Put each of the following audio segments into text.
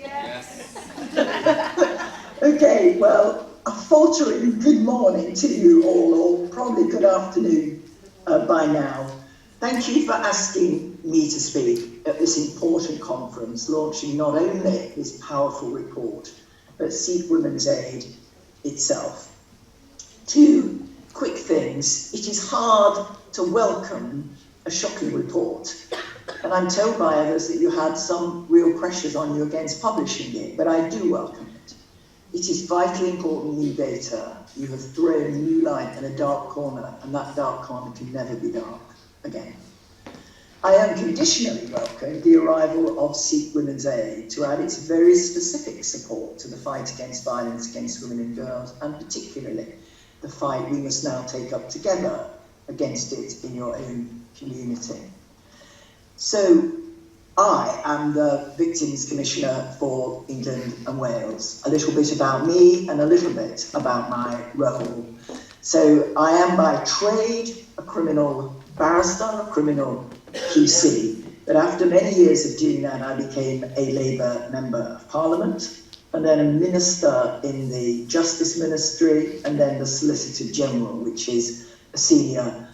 Yes. Okay, well, a faltering good morning to you all, or probably good afternoon by now. Thank you for asking me to speak at this important conference, launching not only this powerful report, but Sikh Women's Aid itself. Two quick things. It is hard to welcome a shocking report, and I'm told by others that you had some real pressures on you against publishing it, but I do welcome it. It is vitally important new data. You have thrown new light in a dark corner, and that dark corner can never be dark again. I unconditionally welcome the arrival of Sikh Women's Aid to add its very specific support to the fight against violence against women and girls, and particularly the fight we must now take up together against it in your own community. So, I am the Victims Commissioner for England and Wales. A little bit about me and a little bit about my role. So, I am by trade a criminal barrister, a criminal QC, but after many years of doing that, I became a Labour Member of Parliament, and then a minister in the Justice Ministry, and then the Solicitor General, which is a senior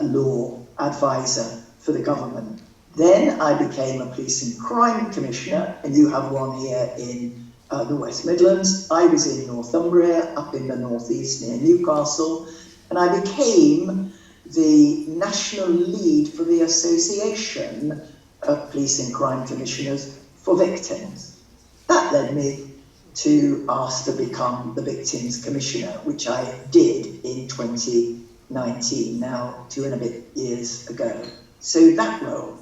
law advisor for the government. Then I became a Police and Crime Commissioner, and you have one here in the West Midlands. I was in Northumbria, up in the northeast near Newcastle, and I became the national lead for the Association of Police and Crime Commissioners for Victims. That led me to ask to become the Victims Commissioner, which I did in 2019, now 2 and a bit years ago. So that role,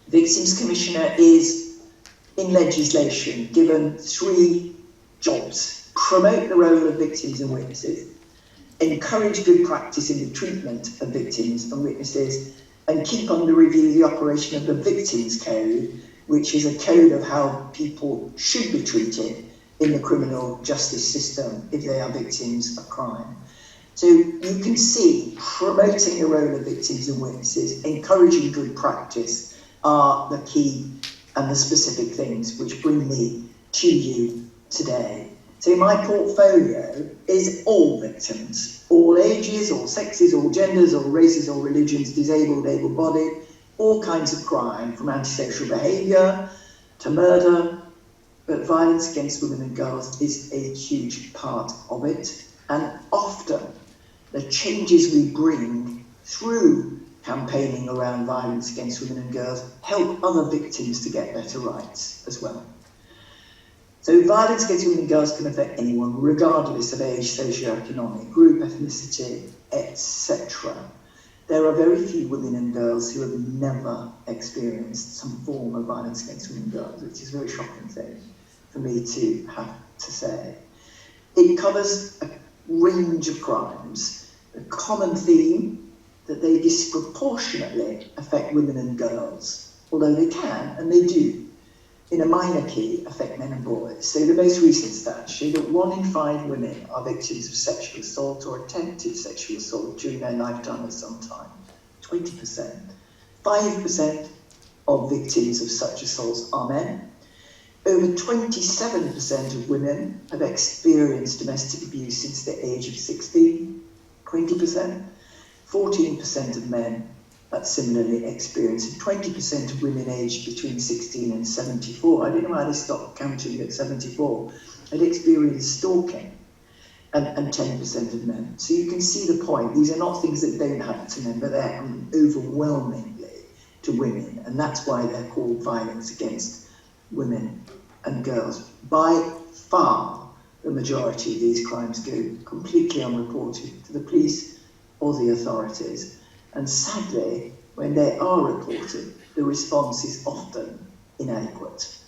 Victims Commissioner, is in legislation given 3 jobs: promote the role of victims and witnesses, encourage good practice in the treatment of victims and witnesses, and keep under review the operation of the Victims Code, which is a code of how people should be treated in the criminal justice system if they are victims of crime. So you can see promoting the role of victims and witnesses, encouraging good practice are the key and the specific things which bring me to you today. So my portfolio is all victims, all ages, all sexes, all genders, all races, all religions, disabled, able-bodied, all kinds of crime, from antisocial behaviour to murder, but violence against women and girls is a huge part of it. And often the changes we bring through campaigning around violence against women and girls help other victims to get better rights as well. So violence against women and girls can affect anyone, regardless of age, socioeconomic group, ethnicity, etc. There are very few women and girls who have never experienced some form of violence against women and girls, which is a very shocking thing for me to have to say. It covers a range of crimes. The common theme that they disproportionately affect women and girls, although they can, and they do, in a minor key, affect men and boys. So the most recent stats show that 1 in 5 women are victims of sexual assault or attempted sexual assault during their lifetime at some time. 20%. 5% of victims of such assaults are men. Over 27% of women have experienced domestic abuse since the age of 16. 20%. 14% of men similarly experienced, and 20% of women aged between 16 and 74. I don't know why they stopped counting at 74. Had experienced stalking, and 10% of men. So you can see the point. These are not things that don't happen to men, but they happen overwhelmingly to women, and that's why they're called violence against women and girls. By far, the majority of these crimes go completely unreported to the police or the authorities. And sadly, when they are reported, the response is often inadequate.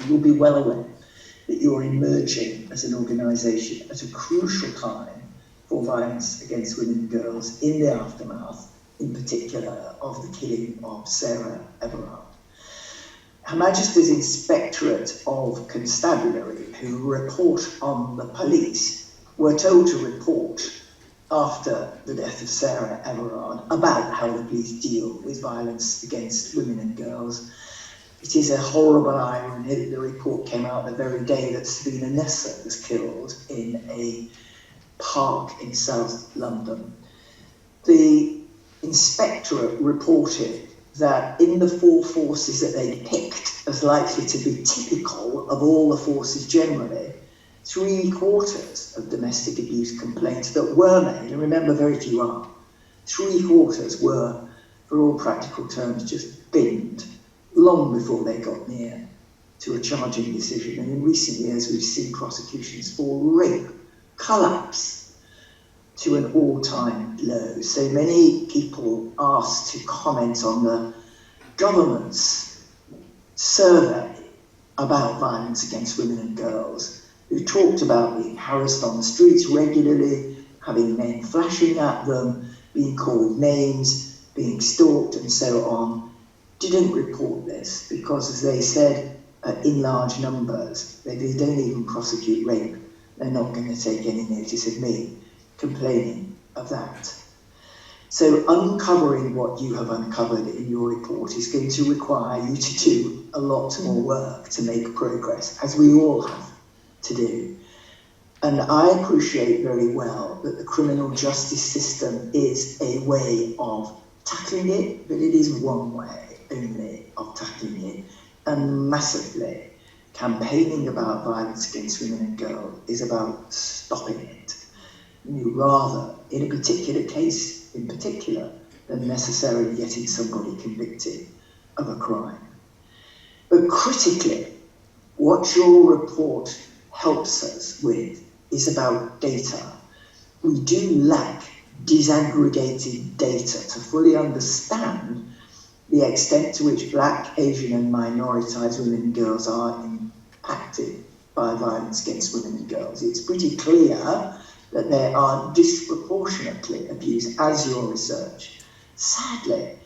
You'll be well aware that you're emerging as an organisation at a crucial time for violence against women and girls in the aftermath, in particular, of the killing of Sarah Everard. Her Majesty's Inspectorate of Constabulary, who report on the police, were told to report after the death of Sarah Everard about how the police deal with violence against women and girls. It is a horrible irony that the report came out the very day that Sabina Nessa was killed in a park in South London. The inspectorate reported that in the 4 forces that they picked as likely to be typical of all the forces generally, 3/4 of domestic abuse complaints that were made, and remember very few are, 3/4 were, for all practical terms, just binned long before they got near to a charging decision. And in recent years, we've seen prosecutions for rape collapse to an all-time low. So many people asked to comment on the government's survey about violence against women and girls, who talked about being harassed on the streets regularly, having men flashing at them, being called names, being stalked and so on, didn't report this because, as they said, in large numbers, they don't even prosecute rape. They're not going to take any notice of me complaining of that. So uncovering what you have uncovered in your report is going to require you to do a lot more work to make progress, as we all have to do. And I appreciate very well that the criminal justice system is a way of tackling it, but it is one way only of tackling it. And massively, campaigning about violence against women and girls is about stopping it. Rather, in a particular case in particular, than necessarily getting somebody convicted of a crime. But critically, what your report helps us with is about data. We do lack disaggregated data to fully understand the extent to which Black, Asian and minoritized women and girls are impacted by violence against women and girls. It's pretty clear that they are disproportionately abused, as your research sadly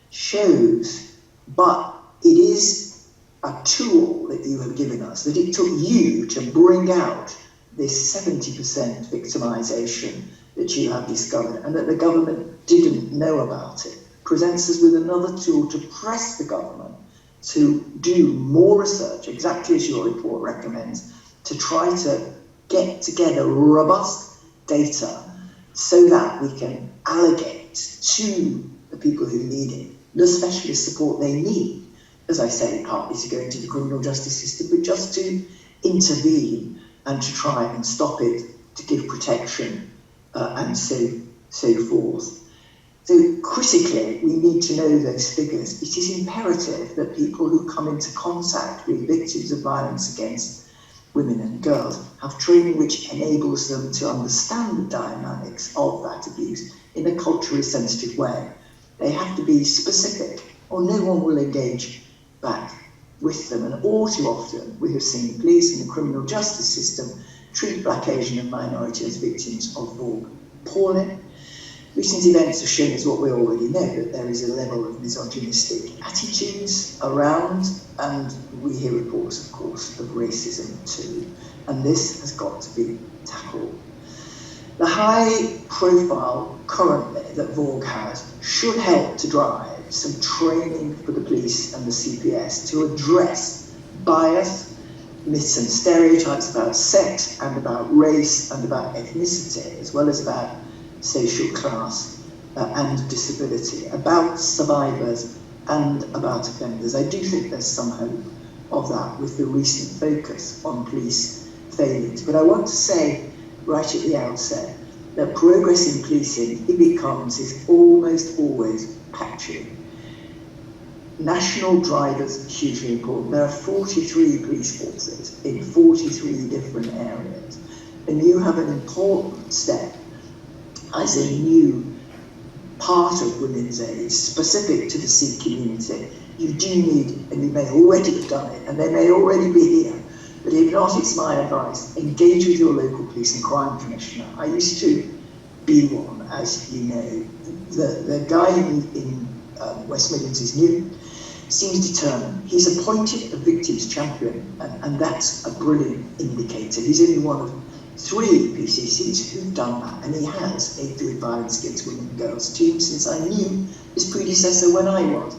shows. But it is a tool that you have given us, that it took you to bring out this 70% victimisation that you have discovered, and that the government didn't know about it, presents us with another tool to press the government to do more research, exactly as your report recommends, to try to get together robust data so that we can allocate to the people who need it the specialist support they need, as I say, partly to go into the criminal justice system, but just to intervene and to try and stop it, to give protection and so forth. So critically, we need to know those figures. It is imperative that people who come into contact with victims of violence against women and girls have training which enables them to understand the dynamics of that abuse in a culturally sensitive way. They have to be specific, or no one will engage back with them. And all too often, we have seen police and the criminal justice system treat Black, Asian and minority as victims of VAWG poorly. Recent events have shown us what we already know, that there is a level of misogynistic attitudes around, and we hear reports, of course, of racism too. And this has got to be tackled. The high profile currently that VAWG has should help to drive some training for the police and the CPS to address bias, myths and stereotypes about sex and about race and about ethnicity, as well as about social class and disability, about survivors and about offenders. I do think there's some hope of that with the recent focus on police failings. But I want to say right at the outset that progress in policing, if it comes, is almost always patchy. National drivers are hugely important. There are 43 police forces in 43 different areas, and you have an important step as a new part of Women's Aid, specific to the Sikh community. You do need, and you may already have done it, and they may already be here, but if not, it's my advice, engage with your local police and crime commissioner. I used to be one, as you know. The guy in West Midlands is new, seems determined. He's appointed a victims champion, and that's a brilliant indicator. He's only one of 3 PCCs who've done that, and he has a good violence against women and girls team since I knew his predecessor when I was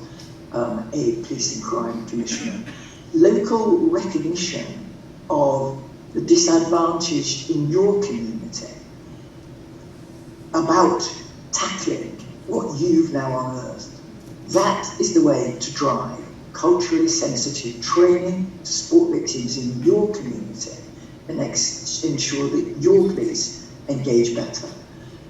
a police and crime commissioner. Local recognition of the disadvantaged in your community about tackling what you've now unearthed. That is the way to drive culturally sensitive training to support victims in your community and ensure that your police engage better.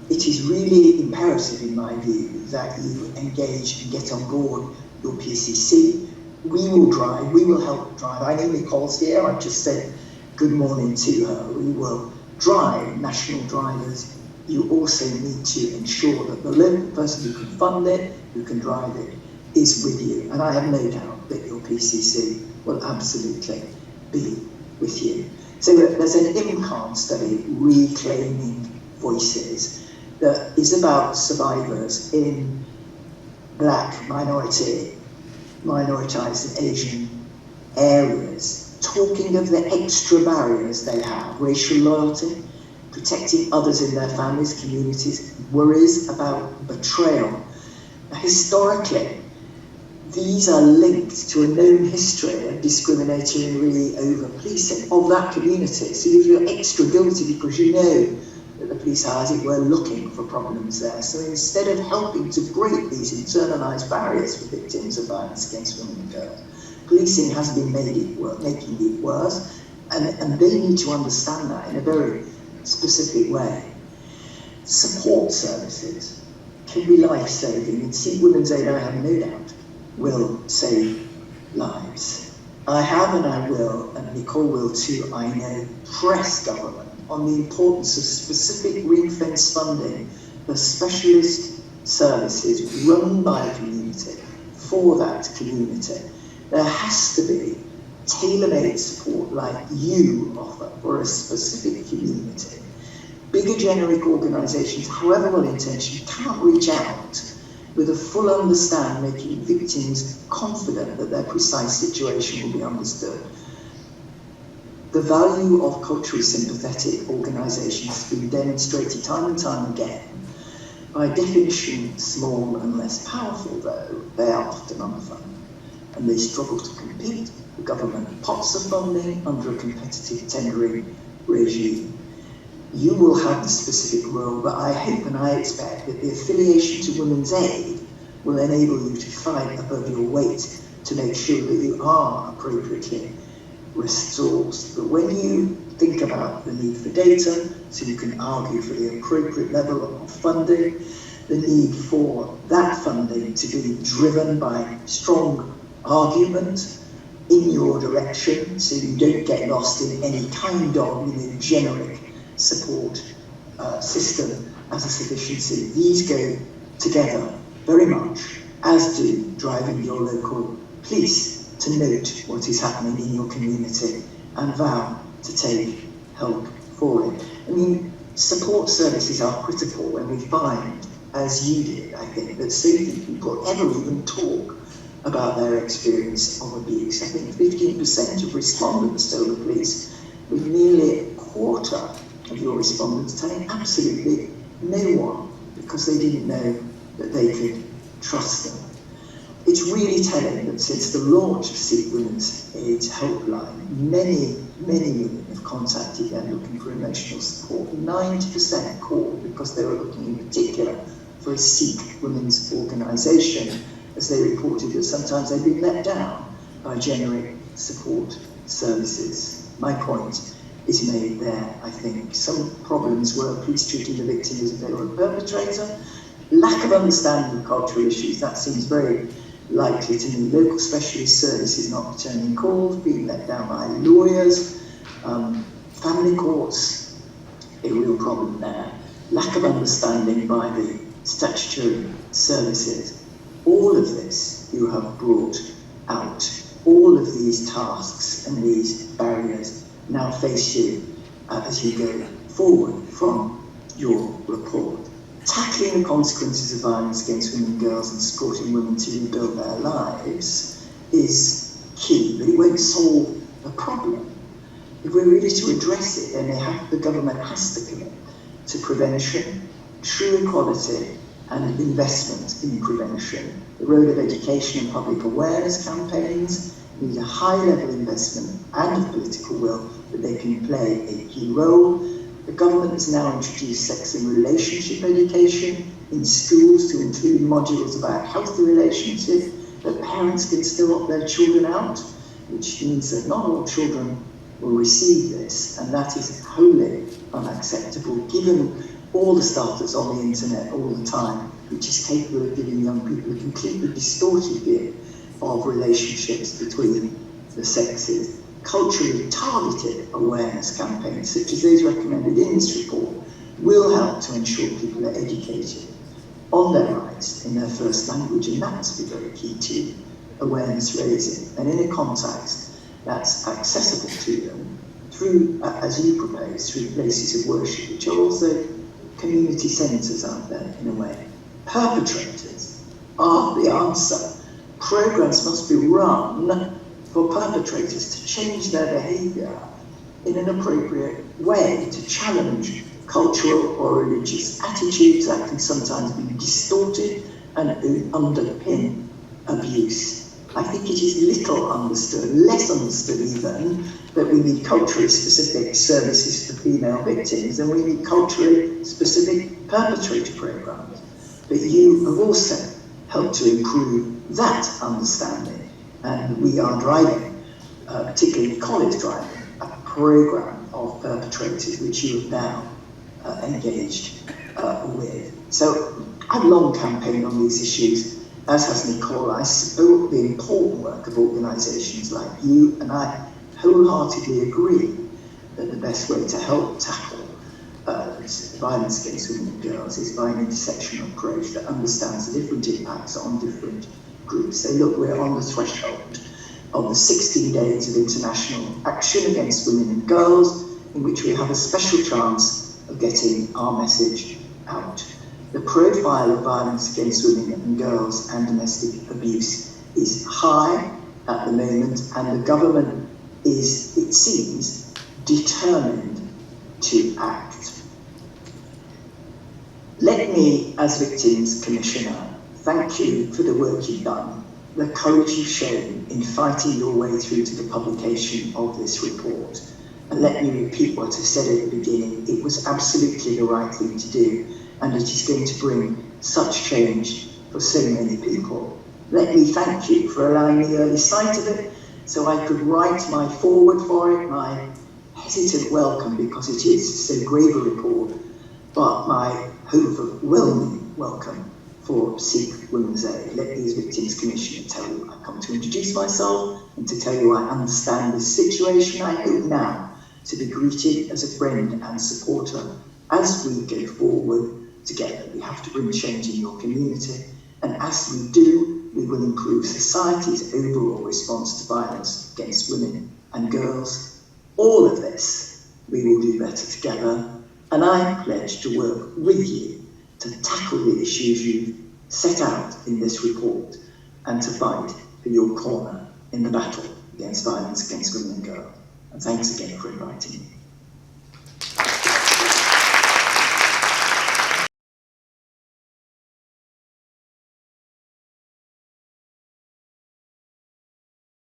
It is really imperative, in my view, that you engage and get on board your PCC. We will drive, we will help drive. I know Nicole's here, I've just said good morning to her. We will drive national drivers. You also need to ensure that the local person who can fund it, who can drive it, is with you. And I have no doubt that your PCC will absolutely be with you. So there's an IMCAN study, Reclaiming Voices, that is about survivors in Black, minoritized and Asian areas, talking of the extra barriers they have: racial loyalty, protecting others in their families, communities, worries about betrayal. Now, historically, these are linked to a known history of discriminatory over-policing of that community. So you feel extra guilty because you know that the police are, as it were, looking for problems there. So instead of helping to break these internalised barriers for victims of violence against women and girls, policing has been making it worse, and they need to understand that in a very specific way. Support services can be life-saving, and Sikh Women's Aid, I have no doubt, will save lives. I have, and I will, and Nicole will too, I know, press government on the importance of specific ring-fence funding for specialist services run by a community for that community. There has to be tailor-made support like you offer for a specific community. Bigger generic organisations, however well-intentioned, can't reach out with a full understanding, making victims confident that their precise situation will be understood. The value of culturally sympathetic organisations has been demonstrated time and time again. By definition, small and less powerful, though, they are often underfunded, and they struggle to compete with government pots of funding under a competitive tendering regime. You will have the specific role, but I hope and I expect that the affiliation to Women's Aid will enable you to fight above your weight to make sure that you are appropriately resourced. But when you think about the need for data, so you can argue for the appropriate level of funding, the need for that funding to be driven by strong argument in your direction, so you don't get lost in any kind of generic support system as a sufficiency. These go together very much, as do driving your local police to note what is happening in your community and vow to take help for it. I mean, support services are critical when we find, as you did, I think, that so few people ever even talk about their experience of abuse. I think 15% of respondents told the police, with nearly a quarter of your respondents telling absolutely no one because they didn't know that they could trust them. It's really telling that since the launch of Sikh Women's Aid Helpline, many women have contacted them looking for emotional support. 90% called because they were looking in particular for a Sikh women's organisation, as they reported that sometimes they've been let down by generic support services. My point is made there, I think. Some problems were police treating the victim as if they were a perpetrator, lack of understanding of cultural issues, that seems very likely to me. Local specialist services not returning calls, being let down by lawyers, family courts, a real problem there. Lack of understanding by the statutory services. All of this you have brought out. All of these tasks and these barriers now face you as you go forward from your report. Tackling the consequences of violence against women and girls and supporting women to rebuild their lives is key, but it won't solve the problem. If we're really to address it, then the government has to commit to prevention, true equality, and investment in prevention. The role of education and public awareness campaigns need a high-level investment and of political will that they can play a key role. The government has now introduced sex and relationship education in schools to include modules about healthy relationships that parents can still opt their children out, which means that not all children will receive this, and that is wholly unacceptable given all the stuff that's on the internet all the time, which is capable of giving young people a completely distorted view of relationships between the sexes. Culturally targeted awareness campaigns, such as those recommended in this report, will help to ensure people are educated on their rights in their first language, and that must be very key to awareness raising, and in a context that's accessible to them through, as you propose, through places of worship, which are also community centres, aren't they, in a way. Perpetrators are the answer. Programmes must be run for perpetrators to change their behaviour in an appropriate way, to challenge cultural or religious attitudes that can sometimes be distorted and underpin abuse. I think it is little understood, less understood even, that we need culturally specific services for female victims, and we need culturally specific perpetrator programmes. But you have also helped to improve that understanding, and we are driving, particularly college driving, a programme of perpetrators which you have now engaged with. So I've long campaigned on these issues, as has Nicole. I support the important work of organisations like you, and I wholeheartedly agree that the best way to help tackle violence against women and girls is by an intersectional approach that understands the different impacts on different groups. So look, we're on the threshold of the 16 days of international action against women and girls, in which we have a special chance of getting our message out. The profile of violence against women and girls and domestic abuse is high at the moment, and the government is, it seems, determined to act. Let me, as Victims Commissioner, thank you for the work you've done, the courage you've shown in fighting your way through to the publication of this report. And let me repeat what I said at the beginning: it was absolutely the right thing to do, and it is going to bring such change for so many people. Let me thank you for allowing me early sight of it, so I could write my foreword for it, my hesitant welcome, because it is so grave a report, but my overwhelming welcome for Sikh Women's Aid. Let me, as Victims Commissioner, tell you I've come to introduce myself and to tell you I understand this situation. I hope now to be greeted as a friend and supporter as we go forward together. We have to bring change in your community, and as we do, we will improve society's overall response to violence against women and girls. All of this we will do better together, and I pledge to work with you to tackle the issues you've set out in this report and to fight for your corner in the battle against violence against women and girls. And thanks again for inviting me.